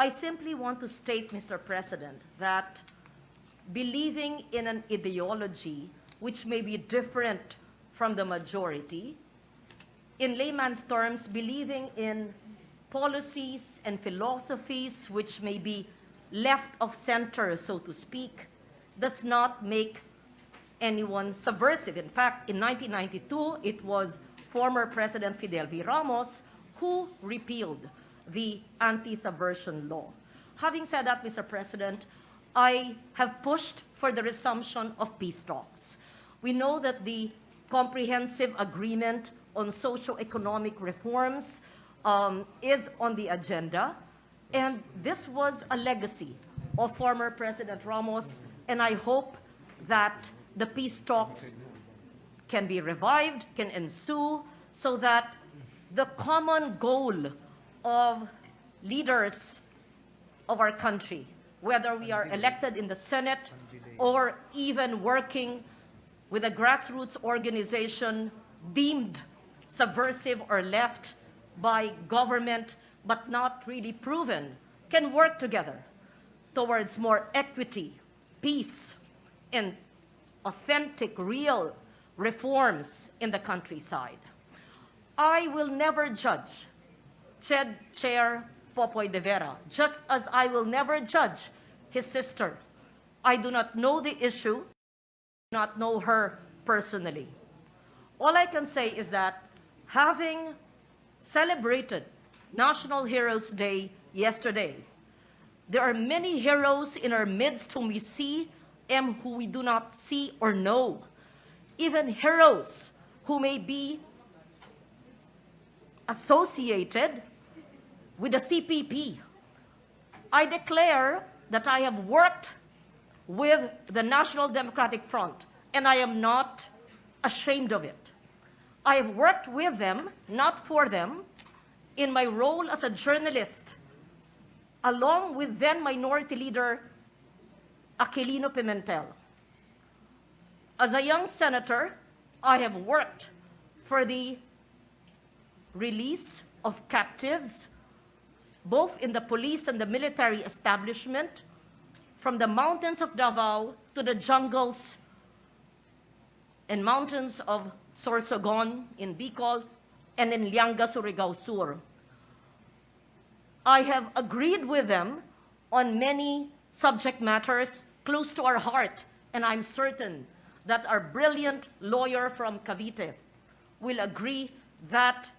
I simply want to state, Mr. President, that believing in an ideology which may be different from the majority, in layman's terms, believing in policies and philosophies which may be left of center, so to speak, does not make anyone subversive. In fact, in 1992, it was former President Fidel V. Ramos who repealed the anti-subversion law. Having said that, Mr. President, I have pushed for the resumption of peace talks. We know that the comprehensive agreement on socio-economic reforms is on the agenda, and this was a legacy of former President Ramos, and I hope that the peace talks can be revived, can ensue, so that the common goal of leaders of our country, whether we are elected in the Senate or even working with a grassroots organization deemed subversive or left by government but not really proven, can work together towards more equity, peace, and authentic, real reforms in the countryside. I will never judge Chair Popoy de Vera, just as I will never judge his sister. I do not know the issue, do not know her personally. All I can say is that having celebrated National Heroes Day yesterday, there are many heroes in our midst whom we see and who we do not see or know. Even heroes who may be associated with the CPP. I declare that I have worked with the National Democratic Front, and I am not ashamed of it. I have worked with them, not for them, in my role as a journalist, along with then Minority Leader Aquilino Pimentel. As a young senator, I have worked for the release of captives, both in the police and the military establishment, from the mountains of Davao to the jungles and mountains of Sorsogon in Bicol and in Lianga, Surigao Sur. I have agreed with them on many subject matters close to our heart, and I'm certain that our brilliant lawyer from Cavite will agree that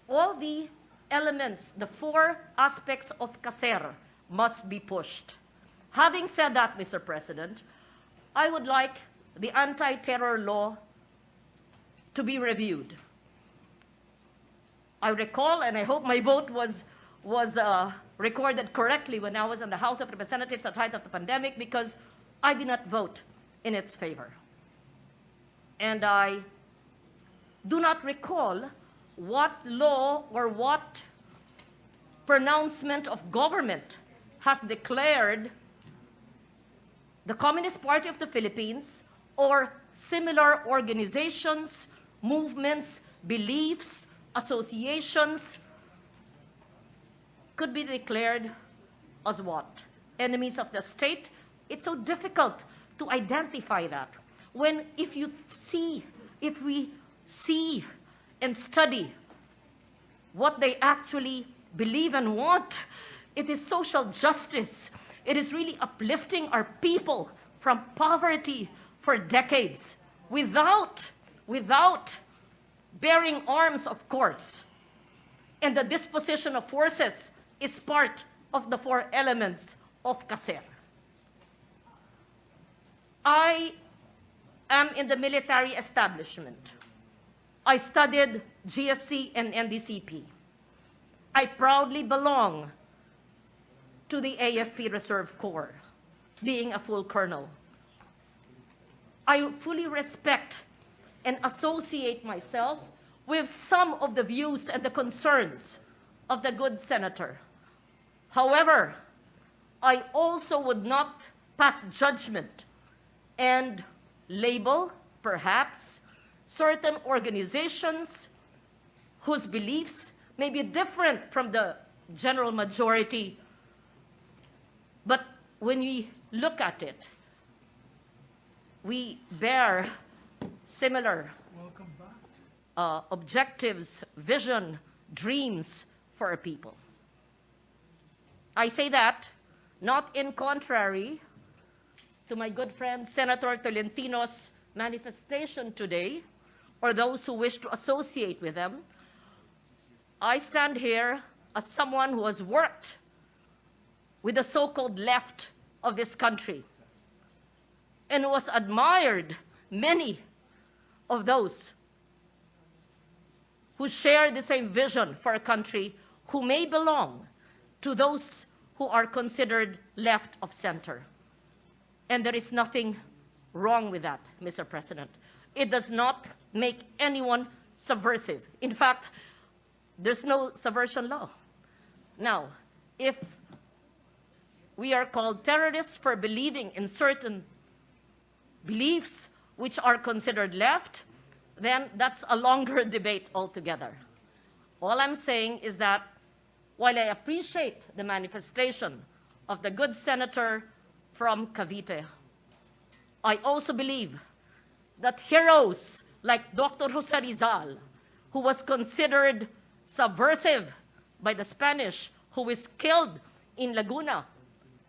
all the elements, the four aspects of CASER must be pushed. Having said that, Mr. President, I would like the anti-terror law to be reviewed. I recall, and I hope my vote was recorded correctly when I was in the House of Representatives at the height of the pandemic, because I did not vote in its favor. And I do not recall what law or what pronouncement of government has declared the Communist Party of the Philippines or similar organizations, movements, beliefs, associations could be declared as what? Enemies of the state? It's so difficult to identify that. When if we see and study what they actually believe and want, it is social justice. It is really uplifting our people from poverty for decades without bearing arms, of course. And the disposition of forces is part of the four elements of CASER. I am in the military establishment. I studied GSC and NDCP. I proudly belong to the AFP Reserve Corps, being a full colonel. I fully respect and associate myself with some of the views and the concerns of the good senator. However, I also would not pass judgment and label, perhaps, certain organizations whose beliefs may be different from the general majority But when we look at it, we bear similar objectives, vision, dreams for our people. I say that not in contrary to my good friend Senator Tolentino's manifestation today, or those who wish to associate with them. I stand here as someone who has worked with the so-called left of this country and who has admired many of those who share the same vision for a country, who may belong to those who are considered left of center. And there is nothing wrong with that, Mr. President. It does not make anyone subversive. In fact, there's no subversion law. Now, if we are called terrorists for believing in certain beliefs which are considered left, then that's a longer debate altogether. All I'm saying is that while I appreciate the manifestation of the good senator from Cavite, I also believe that heroes like Dr. Jose Rizal, who was considered subversive by the Spanish, who was killed in Laguna,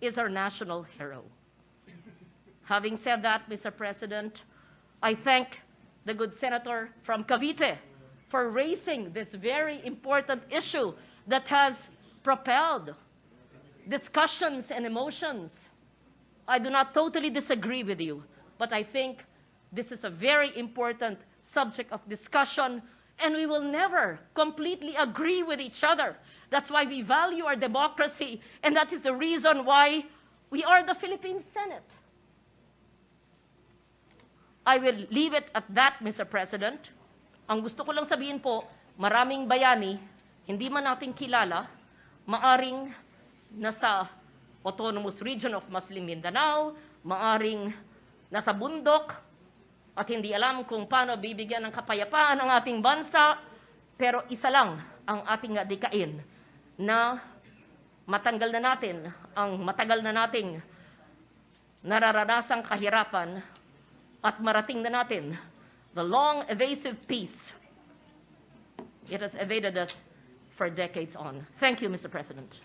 is our national hero. Having said that, Mr. President, I thank the good senator from Cavite for raising this very important issue that has propelled discussions and emotions. I do not totally disagree with you, but I think this is a very important subject of discussion, and we will never completely agree with each other. That's why we value our democracy, and that is the reason why we are the Philippine Senate. I will leave it at that, Mr. President. Ang gusto ko lang sabihin po, maraming bayani, hindi man natin kilala, maaring nasa autonomous region of Muslim Mindanao, maaring nasa bundok, at hindi alam kung paano bibigyan ng kapayapaan ang ating bansa, pero isa lang ang ating adikain na matanggal na natin ang matagal na nating nararanasang kahirapan at marating na natin the long evasive peace. It has evaded us for decades on. Thank you, Mr. President.